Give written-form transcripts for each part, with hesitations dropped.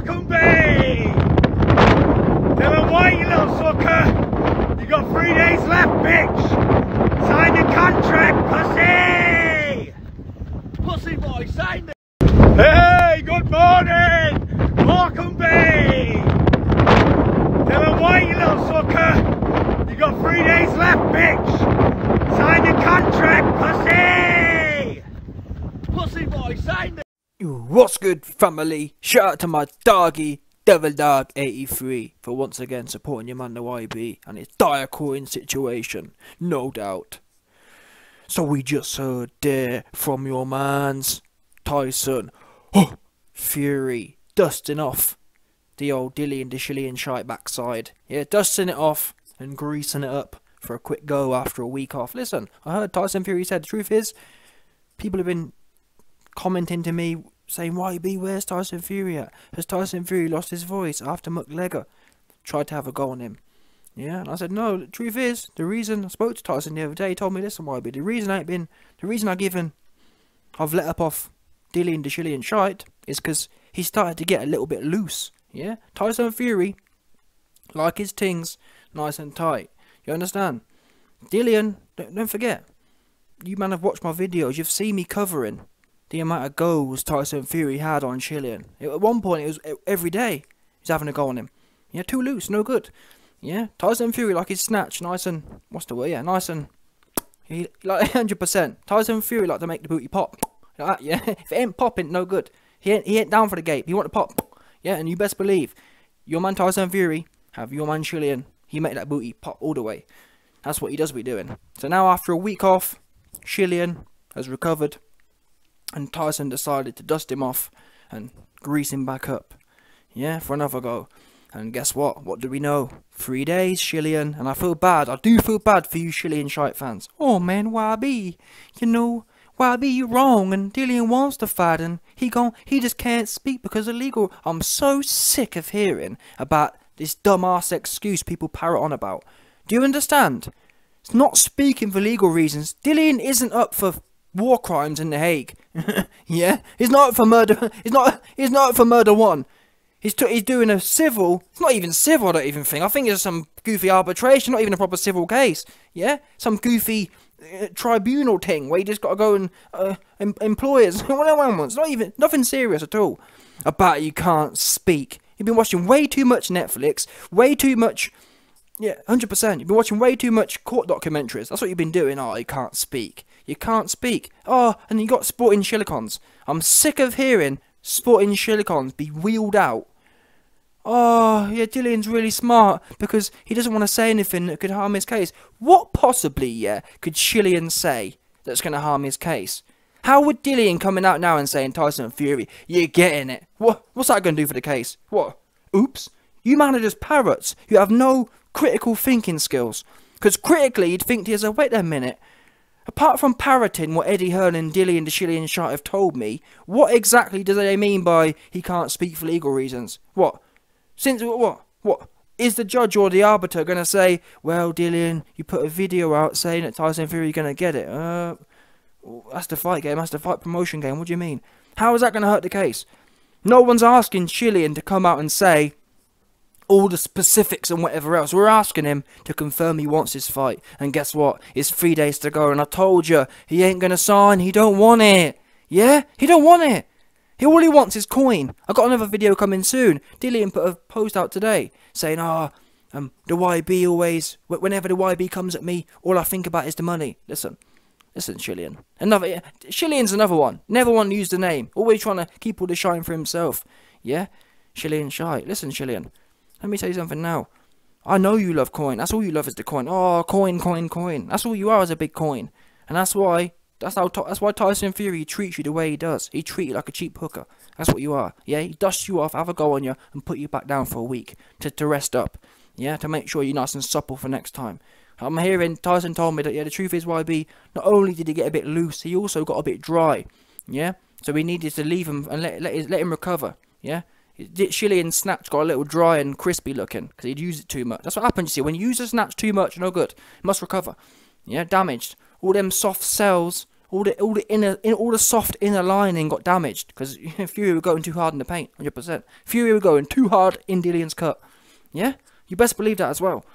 Welcome, babe! Tell him Whyte, you little sucker! You got 3 days left, bitch! Sign the contract, pussy! Pussy boy, sign the... Hey, good morning! Welcome, babe! Tell him Whyte, you little sucker! You got 3 days left, bitch! Sign the contract, pussy! Pussy boy, sign the... What's good, family? Shout out to my doggy, Devil Dog 83, for once again supporting your man the YB and his dire coin situation, no doubt. So we just heard there from your man's Tyson, Fury, dusting off the old Dillian the Shillian shite backside. Yeah, dusting it off and greasing it up for a quick go after a week off. Listen, I heard Tyson Fury said the truth is, people have been commenting to me saying, YB, where's Tyson Fury at? Has Tyson Fury lost his voice after McLegger tried to have a go on him? Yeah, and I said, no, the truth is, the reason I spoke to Tyson the other day, he told me, listen, YB, the reason I've let up off Dillian the Shillian shite is because he started to get a little bit loose. Yeah, Tyson Fury like his things nice and tight. You understand? Dillian, don't forget, you man have watched my videos, you've seen me covering the amount of goals Tyson Fury had on Shillian. At one point, it was every day he's having a go on him. Yeah, too loose, no good. Yeah, Tyson Fury like his snatch, nice and, what's the word? Yeah, nice and, he like 100%. Tyson Fury like to make the booty pop. Like that, yeah. If it ain't popping, no good. He ain't down for the gape. He want to pop. Yeah, and you best believe, your man Tyson Fury have your man Shillian. He make that booty pop all the way. That's what he does be doing. So now after a week off, Shillian has recovered. And Tyson decided to dust him off and grease him back up. Yeah, for another go. And guess what? What do we know? 3 days, Shillian. And I feel bad. I do feel bad for you Shillian shite fans. Oh man, YB. You know, YB, you're wrong. And Dillian wants to fight. And he just can't speak because of legal. I'm so sick of hearing about this dumbass excuse people parrot on about. Do you understand? It's not speaking for legal reasons. Dillian isn't up for war crimes in The Hague. Yeah, he's not up for murder. He's not up for murder one. He's doing a civil. It's not even civil. I don't even think. I think it's some goofy arbitration. Not even a proper civil case. Yeah, some goofy tribunal thing where you just got to go and employers. It's not even nothing serious at all. About you can't speak. You've been watching way too much Netflix. Way too much. Yeah, 100%. You've been watching way too much court documentaries. That's what you've been doing. Oh, you can't speak. You can't speak. Oh, and you got sporting shilikons. I'm sick of hearing sporting shilikons be wheeled out. Oh, yeah, Dillian's really smart because he doesn't want to say anything that could harm his case. What possibly, yeah, could Shillian say that's going to harm his case? How would Dillian coming out now and saying, Tyson Fury, you're getting it? What's that going to do for the case? What? Oops. You man are just parrots. You have no critical thinking skills. Because critically, you'd think to yourself, wait a minute. Apart from parroting what Eddie Hearn and Dillian the Shillian shite have told me, what exactly do they mean by he can't speak for legal reasons? What? Since what? What? Is the judge or the arbiter going to say, well, Dillian, you put a video out saying that Tyson Fury going to get it? That's the fight game. That's the fight promotion game. What do you mean? How is that going to hurt the case? No one's asking Shillian to come out and say all the specifics and whatever else. We're asking him to confirm he wants this fight. And guess what? It's 3 days to go. And I told you, he ain't going to sign. He don't want it. Yeah? He don't want it. All he wants is coin. I got another video coming soon. Dillian put a post out today saying, the YB always, whenever the YB comes at me, all I think about is the money. Listen, Shillian. Shillian's another one. Never want to use the name. Always trying to keep all the shine for himself. Yeah? Shillian shite. Listen, Shillian. Let me tell you something now. I know you love coin. That's all you love is the coin. Oh, coin. That's all you are is a big coin. And that's why Tyson Fury treats you the way he does. He treats you like a cheap hooker. That's what you are. Yeah, he dusts you off, have a go on you, and put you back down for a week to rest up. Yeah, to make sure you're nice and supple for next time. I'm hearing Tyson told me that, yeah, the truth is, YB, not only did he get a bit loose, he also got a bit dry. Yeah, so we needed to leave him and let him recover. Yeah. Shillian's snatch got a little dry and crispy looking because he'd used it too much. That's what happens, you see. When you use a snatch too much, no good. It must recover. Yeah, damaged. All them soft cells all the soft inner lining got damaged because Fury were going too hard in the paint, 100%. Fury were going too hard in Dillian's cut. Yeah, you best believe that as well.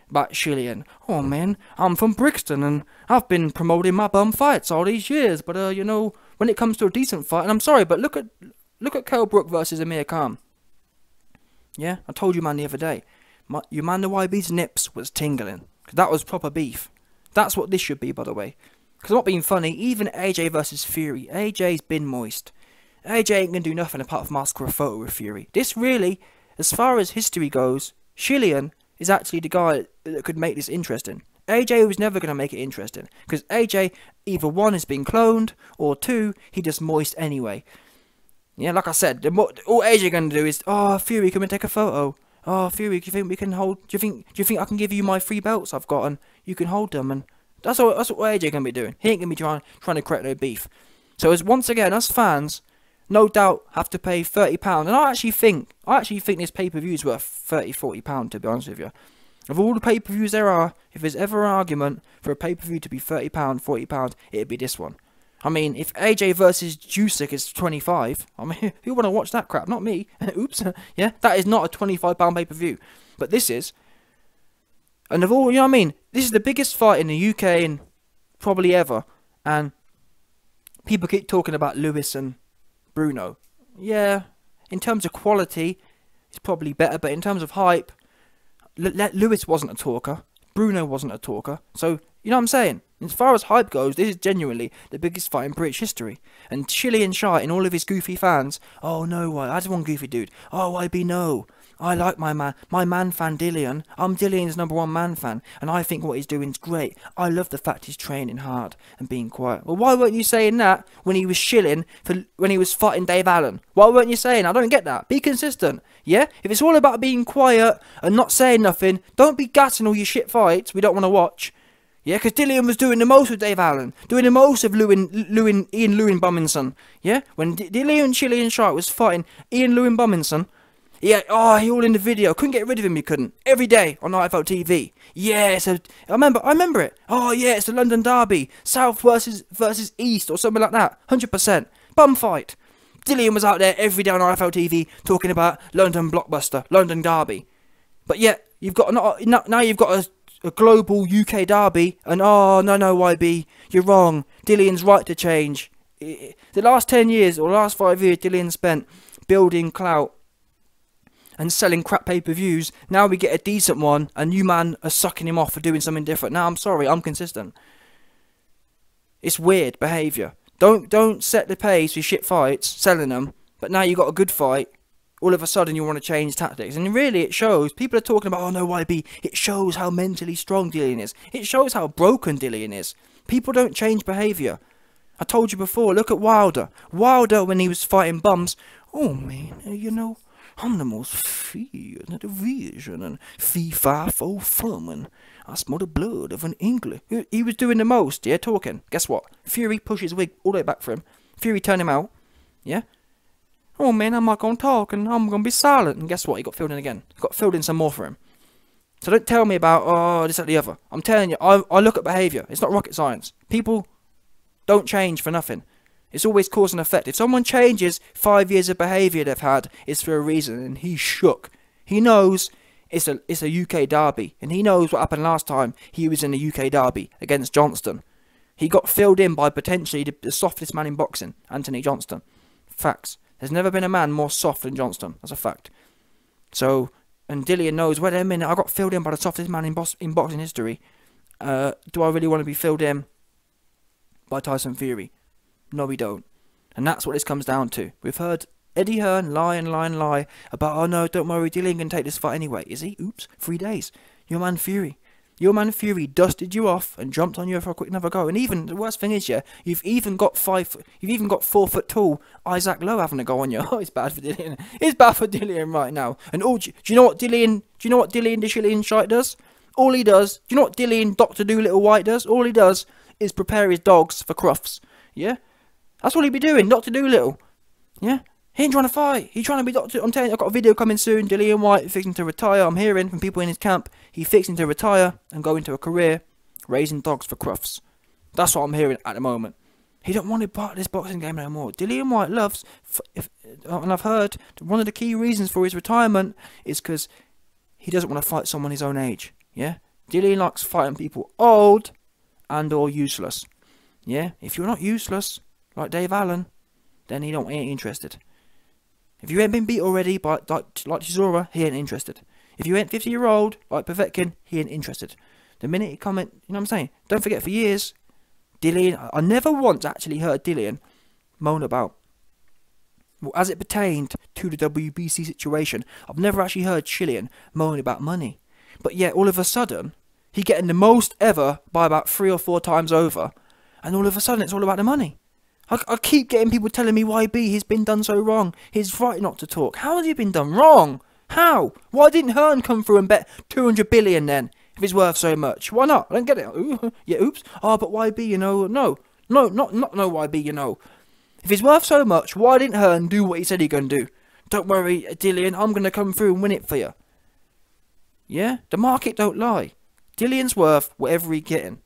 But Dillian, oh man, I'm from Brixton and I've been promoting my bum fights all these years, but you know, when it comes to a decent fight, and I'm sorry, but look at Kell Brook versus Amir Khan. Yeah, I told you, man, the other day, your man the YB's nips was tingling. That was proper beef. That's what this should be, by the way. Because I'm not being funny, even AJ versus Fury, AJ's been moist. AJ ain't gonna do nothing apart from ask for a photo with Fury. This really, as far as history goes, Dillian is actually the guy that could make this interesting. AJ was never going to make it interesting, because AJ, either one, has been cloned, or two, he just moist anyway. Yeah, like I said, all AJ going to do is, oh, Fury, come and take a photo. Oh, Fury, do you think we can hold, do you think I can give you my 3 belts I've got, and you can hold them, and that's what AJ going to be doing. He ain't going to be trying to create no beef. So, as once again, us fans, no doubt, have to pay £30, and I actually think this pay-per-view is worth £30-40, to be honest with you. Of all the pay-per-views there are, if there's ever an argument for a pay-per-view to be £30, £40, it'd be this one. I mean, if AJ versus Jusic is 25, I mean, who want to watch that crap? Not me. Oops. Yeah, that is not a £25 pay-per-view. But this is. And of all, you know what I mean? This is the biggest fight in the UK and probably ever. And people keep talking about Lewis and Bruno. Yeah, in terms of quality, it's probably better. But in terms of hype, Lewis wasn't a talker. Bruno wasn't a talker. So, you know what I'm saying? As far as hype goes, this is genuinely the biggest fight in British history. And Dillian Shy and all of his goofy fans, oh no, why? I just want goofy dude. Oh, YB, no. I like my man fan Dillian. I'm Dillian's #1 man fan, and I think what he's doing is great. I love the fact he's training hard and being quiet. Well, why weren't you saying that when he was when he was fighting Dave Allen? Why weren't you saying? I don't get that. Be consistent, yeah? If it's all about being quiet and not saying nothing, don't be gassing all your shit fights we don't want to watch. Yeah, because Dillian was doing the most with Dave Allen, doing the most of Ian Lewin Bumminson. Yeah, when Dillian Shark was fighting Ian Lewin Bumminson. Yeah, oh, he all in the video. Couldn't get rid of him, you couldn't. Every day on IFL TV. Yeah, so I remember it. Oh yeah, it's the London Derby. South versus East or something like that. 100%. Bum fight. Dillian was out there every day on IFL TV talking about London Blockbuster, London Derby. But yet, you've got now you've got a global UK derby, and oh, no, YB, you're wrong. Dillian's right to change. The last 10 years, or the last 5 years, Dillian spent building clout and selling crap pay-per-views. Now we get a decent one, and you man are sucking him off for doing something different. Now, I'm sorry, I'm consistent. It's weird behaviour. Don't set the pace with shit fights, selling them, but now you got a good fight, all of a sudden you want to change tactics. And really it shows. People are talking about, oh no, YB, it shows how mentally strong Dillian is. It shows how broken Dillian is. People don't change behaviour. I told you before, look at Wilder. Wilder, when he was fighting bums, oh man, you know, I'm the most feared in the division, and fee-fi-fo fum, and I smell the blood of an English. He was doing the most, yeah, talking. Guess what? Fury pushed his wig all the way back for him. Fury turned him out, yeah. Oh man, I'm not going to talk, and I'm going to be silent. And guess what? He got filled in again. He got filled in some more for him. So don't tell me about, oh, this, that, the other. I'm telling you, I look at behaviour. It's not rocket science. People don't change for nothing. It's always cause and effect. If someone changes 5 years of behaviour they've had, it's for a reason, and he's shook. He knows it's a UK derby, and he knows what happened last time he was in the UK derby against Johnston. He got filled in by potentially the softest man in boxing, Anthony Johnston. Facts. There's never been a man more soft than Johnston. That's a fact. So, and Dillian knows, wait a minute, I got filled in by the softest man in boxing history. Do I really want to be filled in by Tyson Fury? No, we don't. And that's what this comes down to. We've heard Eddie Hearn lie about, oh no, don't worry, Dillian can take this fight anyway. Is he? Oops, 3 days. Your man Fury dusted you off and jumped on you for a quick another go. And even the worst thing is, yeah, you've even got 4 foot tall Isaac Lowe having a go on you. Oh, it's bad for Dillian. It's bad for Dillian right now. And do you know what Dillian the Dillian Shite does? All he does, do you know what Dillian Dr. Dolittle Whyte does? All he does is prepare his dogs for Crufts. Yeah? That's what he'd be doing, Dr. Dolittle. Yeah? He ain't trying to fight. He's trying to be Doctor. I'm telling you, I've got a video coming soon. Dillian Whyte fixing to retire. I'm hearing from people in his camp. He's fixing to retire and go into a career raising dogs for Crufts. That's what I'm hearing at the moment. He don't want to be part of this boxing game no more. Dillian Whyte loves, and I've heard one of the key reasons for his retirement is because he doesn't want to fight someone his own age. Yeah, Dillian likes fighting people old and or useless. Yeah, if you're not useless like Dave Allen, then he ain't interested. If you ain't been beat already by like Chisora, he ain't interested. If you ain't 50-year-old like Povetkin, he ain't interested. The minute he comment, you know what I'm saying? Don't forget, for years, Dillian, I never once actually heard Dillian moan about, well, as it pertained to the WBC situation, I've never actually heard Dillian moan about money. But yet, all of a sudden, he getting the most ever by about 3 or 4 times over, and all of a sudden it's all about the money. I keep getting people telling me YB, he's been done so wrong. He's right not to talk. How has he been done wrong? How? Why didn't Hearn come through and bet 200 billion then, if it's worth so much? Why not? I don't get it. Ooh, yeah, oops. Oh, but YB, you know, no, not no YB, you know. If it's worth so much, why didn't Hearn do what he said he gonna do? Don't worry, Dillian, I'm gonna come through and win it for you. Yeah, the market don't lie. Dillian's worth whatever he's getting.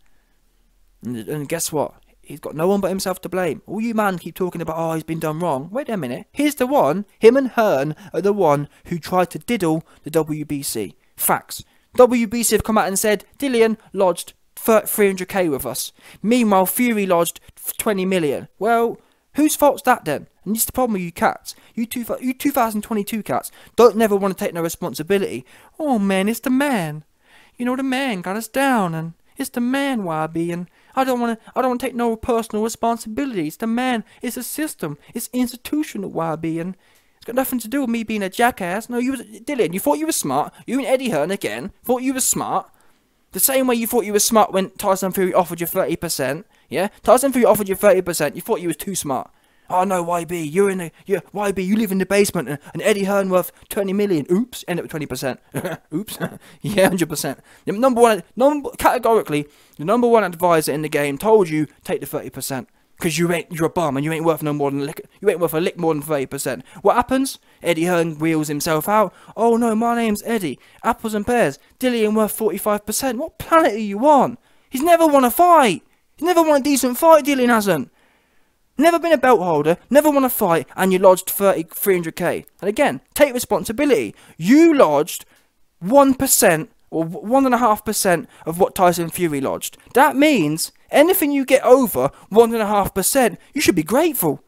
And guess what? He's got no one but himself to blame. All you man keep talking about, oh, he's been done wrong. Wait a minute. Here's the one. Him and Hearn are the one who tried to diddle the WBC. Facts. WBC have come out and said, Dillian lodged 300k with us. Meanwhile, Fury lodged 20 million. Well, whose fault's that then? And it's the problem with you cats. You 2022 cats don't never want to take no responsibility. Oh man, it's the man. You know, the man got us down, and it's the man, YB, and I don't want to take no personal responsibility. It's the man. It's a system. It's institutional, YB, and it's got nothing to do with me being a jackass. No, Dillian, you thought you were smart. You and Eddie Hearn again thought you were smart. The same way you thought you were smart when Tyson Fury offered you 30%. Yeah, Tyson Fury offered you 30%. You thought you was too smart. Oh no, YB, YB, you live in the basement, and Eddie Hearn worth 20 million. Oops, end up with 20%. Oops, yeah, 100%. Categorically, the number one advisor in the game told you take the 30%, because you're a bum and you ain't worth no more than you ain't worth a lick more than 30%. What happens? Eddie Hearn wheels himself out. Oh no, my name's Eddie. Apples and pears. Dillian worth 45%. What planet are you on? He's never won a fight. He's never won a decent fight. Dillian hasn't. Never been a belt holder, never won a fight, and you lodged 300k. And again, take responsibility. You lodged 1% or 1.5% of what Tyson Fury lodged. That means anything you get over 1.5%, you should be grateful.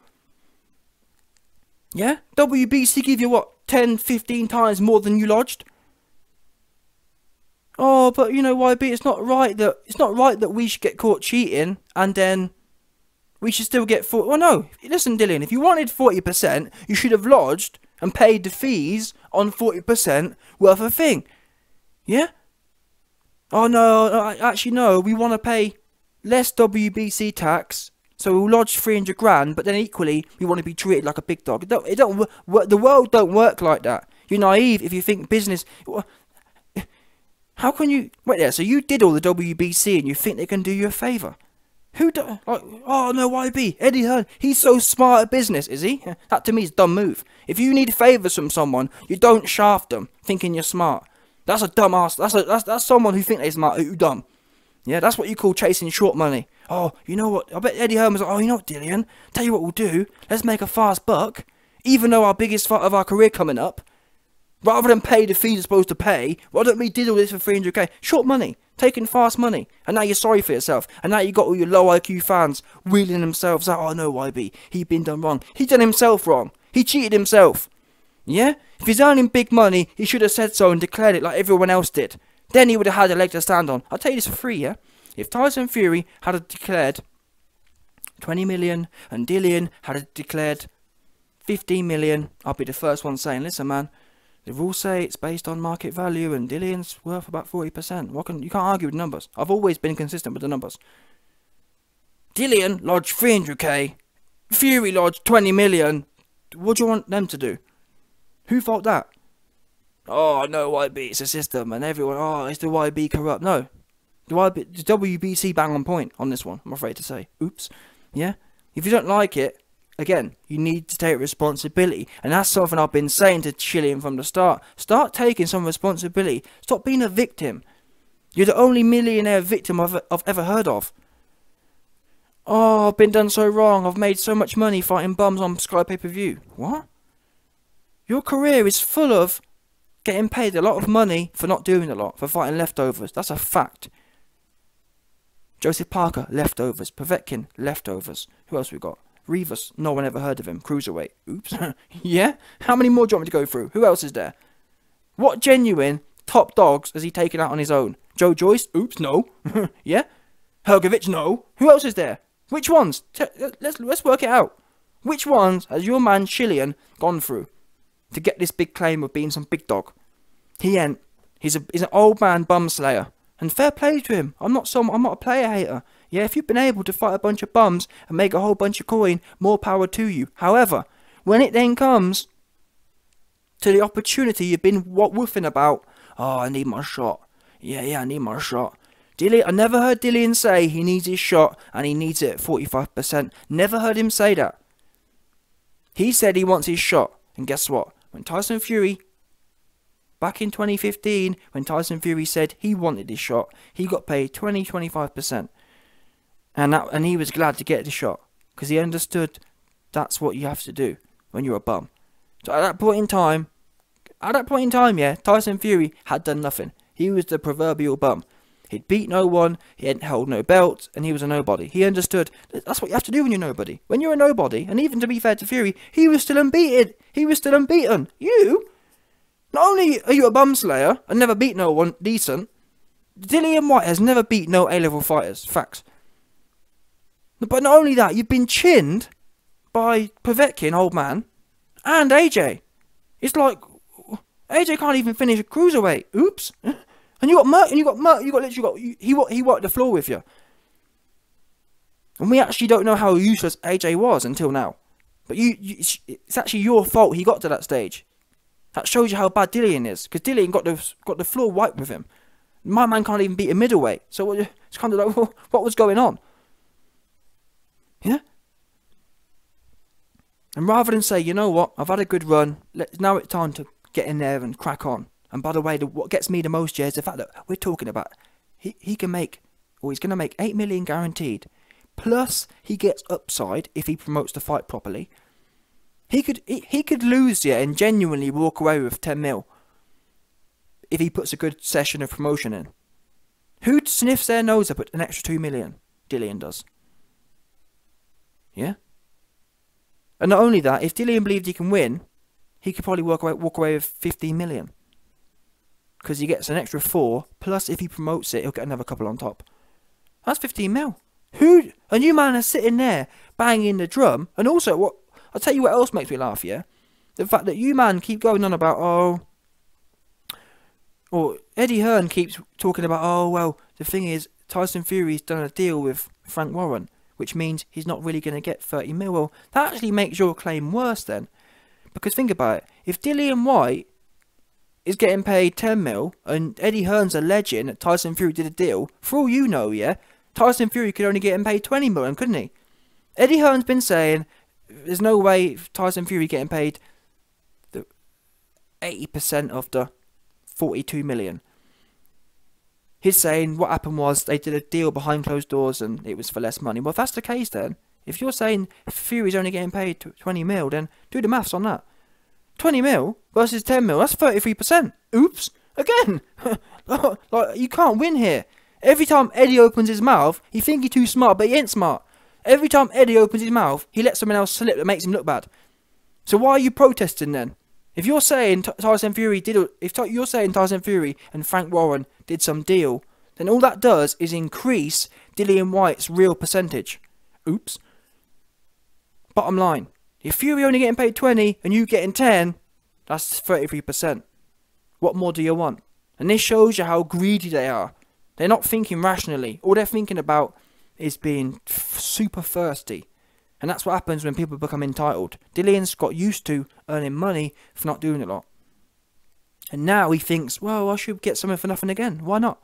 Yeah? WBC give you what, 10, 15 times more than you lodged? Oh, but you know, YB, it's not right that we should get caught cheating and then we should still get 40. Well, no. Listen, Dillian, if you wanted 40%, you should have lodged and paid the fees on 40% worth of thing. Yeah? Oh, no. Actually, no. We want to pay less WBC tax, so we'll lodge 300 grand, but then equally, we want to be treated like a big dog. The world don't work like that. You're naive if you think business... How can you... Wait there, so you did all the WBC and you think they can do you a favour? Who do, like, oh no, YB, Eddie Hearn, he's so smart at business, is he? That to me is a dumb move. If you need favours from someone, you don't shaft them, thinking you're smart. That's a dumb ass, that's someone who think they're smart, who dumb. Yeah, that's what you call chasing short money. Oh, you know what, I bet Eddie Hearn was like, oh, you know what, Dillian, tell you what we'll do, let's make a fast buck, even though our biggest fight of our career coming up, rather than pay the fees you're supposed to pay, why don't we diddle this for 300k? Short money. Taking fast money, and now you're sorry for yourself, and now you got all your low IQ fans wheeling themselves out. Oh no, YB, he's been done wrong. He done himself wrong. He cheated himself. Yeah? If he's earning big money, he should have said so and declared it like everyone else did. Then he would have had a leg to stand on. I'll tell you this for free, yeah? If Tyson Fury had declared 20 million and Dillian had declared 15 million, I'll be the first one saying, listen man, the rules say it's based on market value and Dillian's worth about 40%. You can't argue with numbers. I've always been consistent with the numbers. Dillian lodged 300k. Fury lodged 20 million. What do you want them to do? Who thought that? Oh, no, YB, it's a system. And everyone, oh, it's the YB corrupt. No. The WBC bang on point on this one, I'm afraid to say. Oops. Yeah? If you don't like it, again, you need to take responsibility, and that's something I've been saying to Dillian from the start. Start taking some responsibility. Stop being a victim. You're the only millionaire victim I've ever heard of. Oh, I've been done so wrong. I've made so much money fighting bums on Sky pay-per-view. What? Your career is full of getting paid a lot of money for not doing a lot, for fighting leftovers. That's a fact. Joseph Parker, leftovers. Povetkin, leftovers. Who else we got? Rivas, no one ever heard of him. Cruiserweight. Oops. Yeah? How many more do you want me to go through? Who else is there? What genuine top dogs has he taken out on his own? Joe Joyce? Oops, no. Yeah? Hergovich? No. Who else is there? Which ones? Let's work it out. Which ones has your man Dillian gone through to get this big claim of being some big dog? He ain't. He's an old man bum slayer. And fair play to him. I'm not a player hater. Yeah, if you've been able to fight a bunch of bums and make a whole bunch of coin, more power to you. However, when it then comes to the opportunity you've been woofing about, oh, I need my shot. Yeah, I need my shot. I never heard Dillian say he needs his shot and he needs it at 45%. Never heard him say that. He said he wants his shot. And guess what? When Tyson Fury, back in 2015, when Tyson Fury said he wanted his shot, he got paid 25%. And he was glad to get the shot. Because he understood that's what you have to do when you're a bum. So at that point in time, yeah, Tyson Fury had done nothing. He was the proverbial bum. He'd beat no one, he hadn't held no belt, and he was a nobody. He understood that's what you have to do when you're nobody. When you're a nobody, and even to be fair to Fury, he was still unbeaten. He was still unbeaten. You? Not only are you a bum slayer and never beat no one decent, Dillian Whyte has never beat no A-level fighters. Facts. But not only that, you've been chinned by Povetkin, old man, and AJ. It's like AJ can't even finish a cruiserweight. Oops. And you got Merc, and you got literally he wiped the floor with you. And we actually don't know how useless AJ was until now. But it's actually your fault he got to that stage. That shows you how bad Dillian is, because Dillian got the floor wiped with him. My man can't even beat a middleweight. So it's kind of like, what was going on? Yeah? And rather than say, you know what, I've had a good run, now it's time to get in there and crack on. And by the way, what gets me the most, is the fact that we're talking about he can make, or he's going to make 8 million guaranteed. Plus, he gets upside if he promotes the fight properly. He could lose and genuinely walk away with 10 mil if he puts a good session of promotion in. Who sniffs their nose up at an extra 2 million? Dillian does. Yeah? And not only that, if Dillian believed he can win, he could probably walk away with 15 million. Because he gets an extra 4, plus if he promotes it, he'll get another couple on top. That's 15 mil. A new man is sitting there, banging the drum, and also, I'll tell you what else makes me laugh, yeah? The fact that you man keep going on about, or Eddie Hearn keeps talking about, oh, well, the thing is, Tyson Fury's done a deal with Frank Warren, which means he's not really going to get 30 mil. Well, that actually makes your claim worse then. Because think about it, if Dillian Whyte is getting paid 10 mil, and Eddie Hearn's alleging that Tyson Fury did a deal, for all you know, yeah, Tyson Fury could only get him paid 20 million, couldn't he? Eddie Hearn's been saying there's no way Tyson Fury getting paid the 80% of the 42 million. He's saying what happened was they did a deal behind closed doors and it was for less money. Well, if that's the case then, if you're saying Fury's only getting paid 20 mil, then do the maths on that. 20 mil versus 10 mil, that's 33%. Oops. Again. Like, you can't win here. Every time Eddie opens his mouth, he think he's too smart, but he ain't smart. Every time Eddie opens his mouth, he lets someone else slip that makes him look bad. So why are you protesting then? If you're saying Tyson Fury and Frank Warren did some deal, then all that does is increase Dillian Whyte's real percentage. Oops. Bottom line, if Fury only getting paid 20 and you getting 10, that's 33%. What more do you want? And this shows you how greedy they are. They're not thinking rationally. All they're thinking about is being super thirsty. And that's what happens when people become entitled. Dillian's got used to earning money for not doing a lot. And now he thinks, well, I should get something for nothing again. Why not?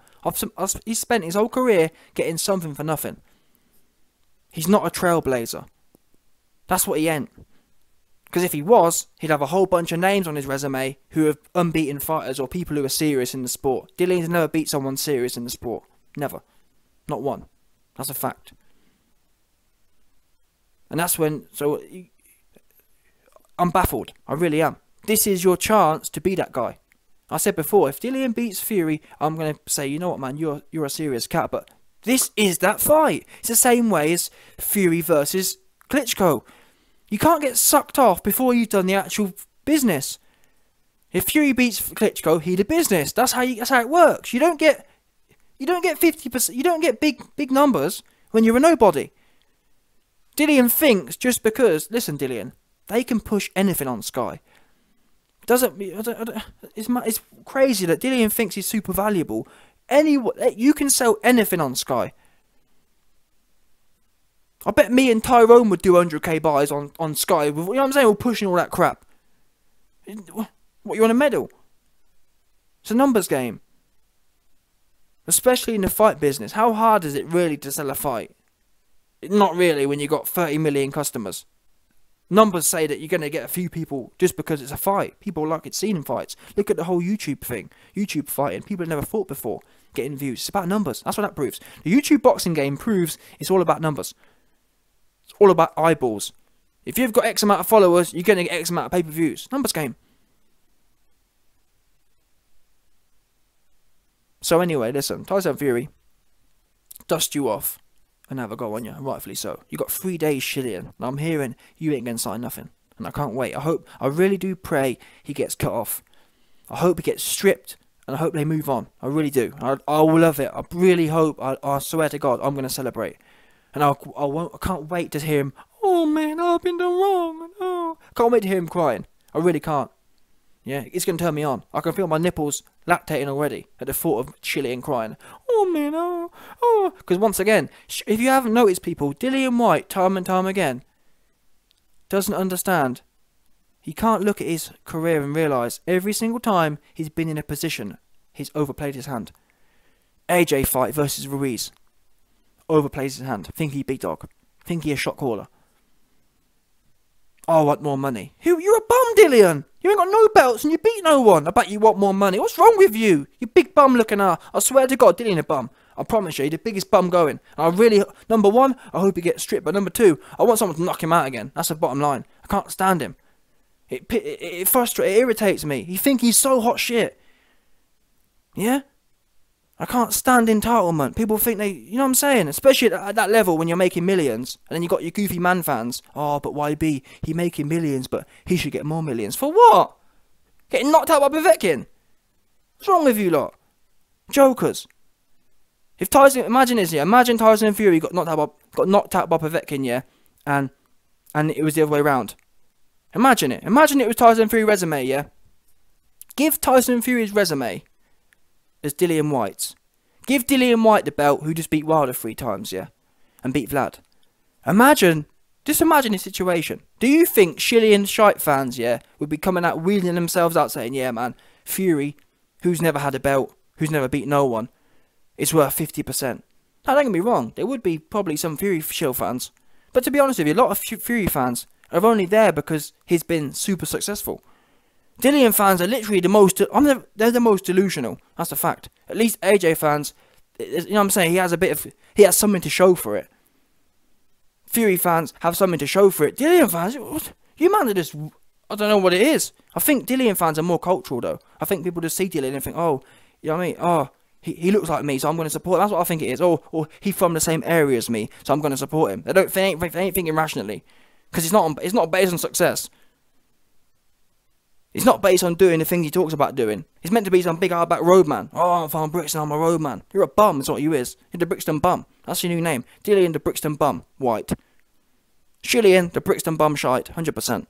He's spent his whole career getting something for nothing. He's not a trailblazer. That's what he ain't. Because if he was, he'd have a whole bunch of names on his resume who are unbeaten fighters or people who are serious in the sport. Dillian's never beat someone serious in the sport. Never. Not one. That's a fact. And that's when, so I'm baffled. I really am. This is your chance to be that guy. I said before, if Dillian beats Fury, I'm going to say, you know what, man, you're a serious cat. But this is that fight. It's the same way as Fury versus Klitschko. You can't get sucked off before you've done the actual business. If Fury beats Klitschko, he did business. That's how it works. You don't get 50%. You don't get big numbers when you're a nobody. Dillian thinks just because, listen, Dillian, they can push anything on Sky. It's crazy that Dillian thinks he's super valuable. You can sell anything on Sky. I bet me and Tyrone would do 100k buys on Sky. You know what I'm saying? We're pushing all that crap. What, you want a medal? It's a numbers game. Especially in the fight business. How hard is it really to sell a fight? Not really when you got 30 million customers. Numbers say that you're going to get a few people just because it's a fight. People like it seen in fights. Look at the whole YouTube thing. YouTube fighting. People have never fought before. Getting views. It's about numbers. That's what that proves. The YouTube boxing game proves it's all about numbers. It's all about eyeballs. If you've got X amount of followers, you're going to get X amount of pay-per-views. Numbers game. So anyway, listen. Tyson Fury. Dust you off. And have a go on you, rightfully so. You got 3 days, Dillian. And I'm hearing you ain't gonna sign nothing. And I can't wait. I really do pray he gets cut off. I hope he gets stripped. And I hope they move on. I really do. I will love it. I really hope. I swear to God, I'm gonna celebrate. And I can't wait to hear him. Oh man, I've been done wrong. Oh. I can't wait to hear him crying. I really can't. Yeah, it's going to turn me on. I can feel my nipples lactating already at the thought of Dillian crying. Oh, man, oh. Because once again, if you haven't noticed, people, Dillian Whyte, time and time again, doesn't understand. He can't look at his career and realise every single time he's been in a position, he's overplayed his hand. AJ fight versus Ruiz. Overplays his hand. Think he big dog. Think he a shot caller. I want more money. You're a bum, Dillian. You ain't got no belts and you beat no one. I bet you want more money. What's wrong with you? You big bum looking ass. I swear to God, Dillian a bum. I promise you, he's the biggest bum going. And I really, number one, I hope he gets stripped. But number two, I want someone to knock him out again. That's the bottom line. I can't stand him. It frustrates, it irritates me. You think he's so hot shit. Yeah? I can't stand entitlement. People think they, you know what I'm saying? Especially at that level when you're making millions. And then you got your goofy man fans. Oh, but YB, he making millions, but he should get more millions. For what? Getting knocked out by Povetkin? What's wrong with you lot? Jokers. If Tyson, imagine this, yeah. Imagine Tyson and Fury got knocked out by Povetkin, yeah. And it was the other way around. Imagine it. Imagine it was Tyson Fury's resume, yeah. Give Tyson Fury's resume as Dillian Whyte's. Give Dillian Whyte the belt who just beat Wilder 3 times, yeah? And beat Vlad. Just imagine this situation. Do you think Dillian Shite fans, yeah, would be coming out wheeling themselves out saying, yeah man, Fury, who's never had a belt, who's never beat no one, is worth 50%. Now don't get me wrong, there would be probably some Fury shill fans. But to be honest with you, a lot of Fury fans are only there because he's been super successful. Dillian fans are literally they're the most delusional. That's a fact. At least AJ fans, you know what I'm saying, he has something to show for it. Fury fans have something to show for it. Dillian fans, you man are just, I don't know what it is. I think Dillian fans are more cultural though. I think people just see Dillian and think, oh, you know what I mean? Oh, he looks like me, so I'm going to support him. That's what I think it is. Or he's from the same area as me, so I'm going to support him. They ain't thinking rationally. Because it's not based on success. It's not based on doing the things he talks about doing. It's meant to be some big hardback roadman. Oh, I'm from Brixton, I'm a roadman. You're a bum, that's what you is. You're the Brixton bum. That's your new name. Dillian the Brixton bum, Whyte. Dillian the Brixton bum shite, 100%.